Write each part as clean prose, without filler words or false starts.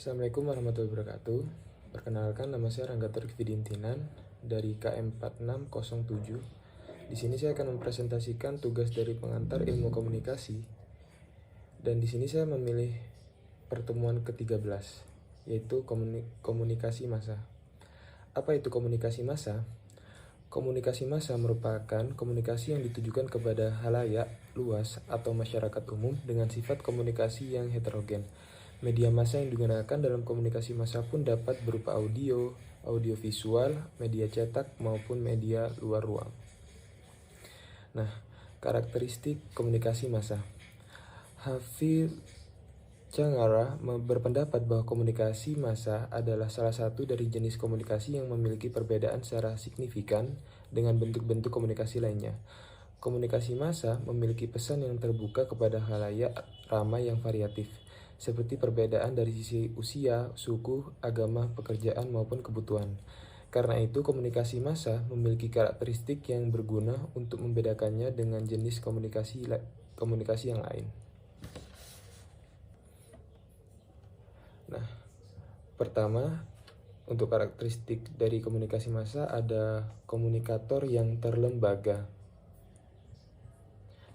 Assalamualaikum warahmatullahi wabarakatuh. Perkenalkan, nama saya Rangga Turkvidintinan dari KM 4607. Di sini saya akan mempresentasikan tugas dari pengantar ilmu komunikasi. Dan di sini saya memilih pertemuan ke-13, yaitu komunikasi massa. Apa itu komunikasi massa? Komunikasi massa merupakan komunikasi yang ditujukan kepada halayak luas atau masyarakat umum dengan sifat komunikasi yang heterogen. Media massa yang digunakan dalam komunikasi massa pun dapat berupa audio, audiovisual, media cetak, maupun media luar ruang. Nah, karakteristik komunikasi massa. Hafid Cangara berpendapat bahwa komunikasi massa adalah salah satu dari jenis komunikasi yang memiliki perbedaan secara signifikan dengan bentuk-bentuk komunikasi lainnya. Komunikasi massa memiliki pesan yang terbuka kepada khalayak ramai yang variatif, seperti perbedaan dari sisi usia, suku, agama, pekerjaan, maupun kebutuhan. Karena itu, komunikasi massa memiliki karakteristik yang berguna untuk membedakannya dengan jenis komunikasi yang lain. Nah, pertama, untuk karakteristik dari komunikasi massa ada komunikator yang terlembaga.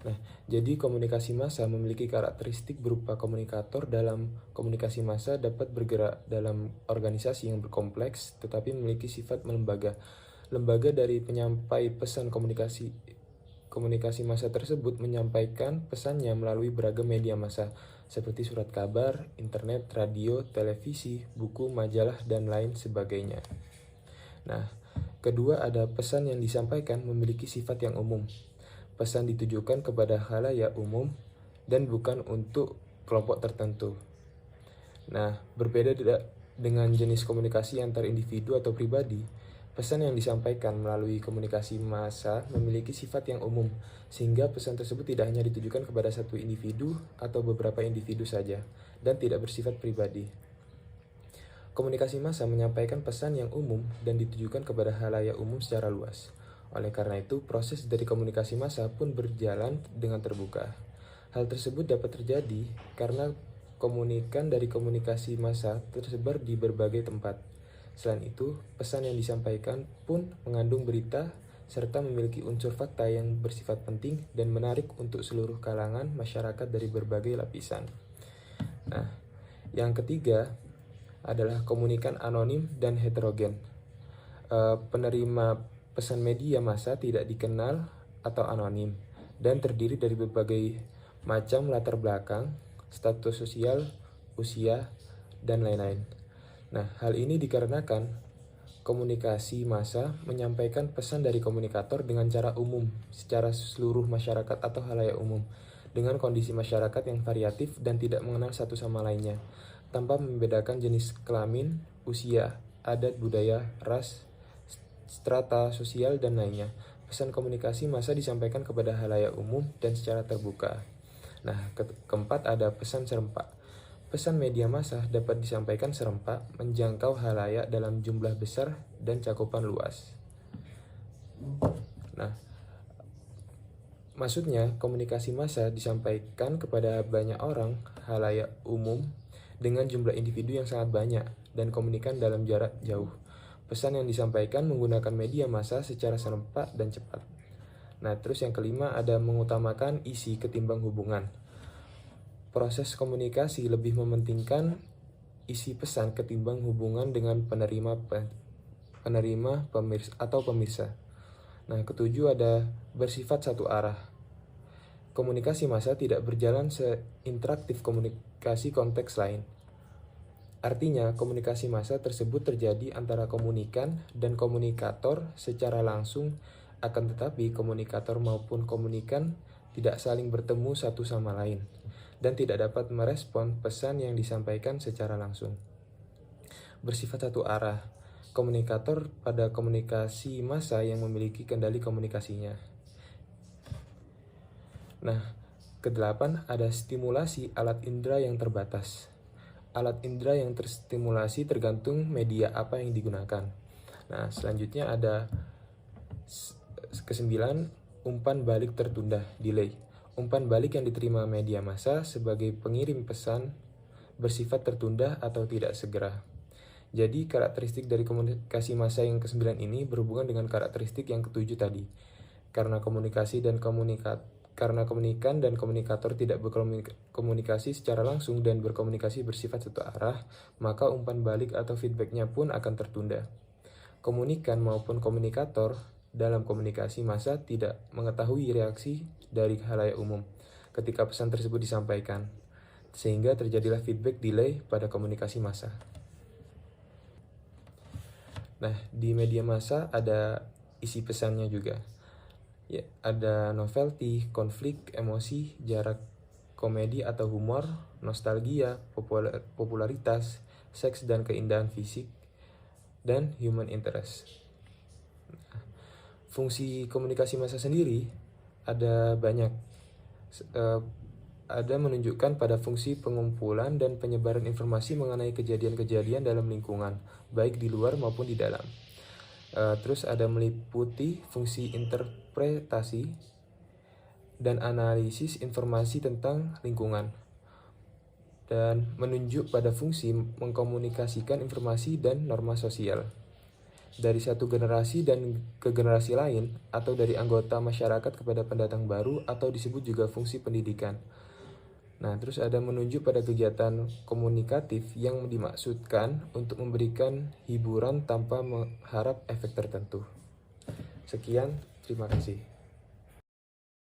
Nah, jadi komunikasi massa memiliki karakteristik berupa komunikator dalam komunikasi massa dapat bergerak dalam organisasi yang berkompleks tetapi memiliki sifat melembaga. Lembaga dari penyampai pesan komunikasi massa tersebut menyampaikan pesannya melalui beragam media massa seperti surat kabar, internet, radio, televisi, buku, majalah, dan lain sebagainya. Nah, kedua ada pesan yang disampaikan memiliki sifat yang umum. Pesan ditujukan kepada khalayak umum dan bukan untuk kelompok tertentu. Nah, berbeda dengan jenis komunikasi antar individu atau pribadi, pesan yang disampaikan melalui komunikasi massa memiliki sifat yang umum, sehingga pesan tersebut tidak hanya ditujukan kepada satu individu atau beberapa individu saja, dan tidak bersifat pribadi. Komunikasi massa menyampaikan pesan yang umum dan ditujukan kepada khalayak umum secara luas. Oleh karena itu, proses dari komunikasi massa pun berjalan dengan terbuka. Hal tersebut dapat terjadi karena komunikan dari komunikasi massa tersebar di berbagai tempat. Selain itu, pesan yang disampaikan pun mengandung berita serta memiliki unsur fakta yang bersifat penting dan menarik untuk seluruh kalangan masyarakat dari berbagai lapisan. Nah, yang ketiga adalah komunikan anonim dan heterogen. Penerima pesan media massa tidak dikenal atau anonim dan terdiri dari berbagai macam latar belakang, status sosial, usia, dan lain-lain. Nah, hal ini dikarenakan komunikasi massa menyampaikan pesan dari komunikator dengan cara umum, secara seluruh masyarakat atau khalayak umum, dengan kondisi masyarakat yang variatif dan tidak mengenal satu sama lainnya, tanpa membedakan jenis kelamin, usia, adat, budaya, ras, strata sosial, dan lainnya. Pesan komunikasi massa disampaikan kepada khalayak umum dan secara terbuka. Nah, keempat ada pesan serempak. Pesan media massa dapat disampaikan serempak, menjangkau khalayak dalam jumlah besar dan cakupan luas. Nah, maksudnya komunikasi massa disampaikan kepada banyak orang, khalayak umum, dengan jumlah individu yang sangat banyak dan komunikan dalam jarak jauh. Pesan yang disampaikan menggunakan media massa secara serempak dan cepat. Nah, terus yang kelima ada mengutamakan isi ketimbang hubungan. Proses komunikasi lebih mementingkan isi pesan ketimbang hubungan dengan penerima pemirsa. Nah, ketujuh ada bersifat satu arah. Komunikasi massa tidak berjalan seinteraktif komunikasi konteks lain. Artinya, komunikasi massa tersebut terjadi antara komunikan dan komunikator secara langsung, akan tetapi komunikator maupun komunikan tidak saling bertemu satu sama lain dan tidak dapat merespon pesan yang disampaikan secara langsung. Bersifat satu arah, komunikator pada komunikasi massa yang memiliki kendali komunikasinya. Nah, kedelapan ada stimulasi alat indera yang terbatas. Alat indera yang terstimulasi tergantung media apa yang digunakan. Nah, selanjutnya ada kesembilan, umpan balik tertunda, delay. Umpan balik yang diterima media massa sebagai pengirim pesan bersifat tertunda atau tidak segera. Jadi karakteristik dari komunikasi massa yang ke-9 ini berhubungan dengan karakteristik yang ke-7 tadi. Karena komunikan dan komunikator tidak berkomunikasi secara langsung dan berkomunikasi bersifat satu arah, maka umpan balik atau feedbacknya pun akan tertunda. Komunikan maupun komunikator dalam komunikasi massa tidak mengetahui reaksi dari khalayak umum ketika pesan tersebut disampaikan, sehingga terjadilah feedback delay pada komunikasi massa. Nah, di media massa ada isi pesannya juga. Ya, ada novelty, konflik, emosi, jarak, komedi atau humor, nostalgia, popularitas, seks dan keindahan fisik, dan human interest. Fungsi komunikasi massa sendiri ada banyak. Ada menunjukkan pada fungsi pengumpulan dan penyebaran informasi mengenai kejadian-kejadian dalam lingkungan, baik di luar maupun di dalam. Terus ada meliputi fungsi interpretasi dan analisis informasi tentang lingkungan, dan menunjuk pada fungsi mengkomunikasikan informasi dan norma sosial dari satu generasi dan ke generasi lain, atau dari anggota masyarakat kepada pendatang baru, atau disebut juga fungsi pendidikan. Nah, terus ada menunjuk pada kegiatan komunikatif yang dimaksudkan untuk memberikan hiburan tanpa mengharap efek tertentu. Sekian, terima kasih.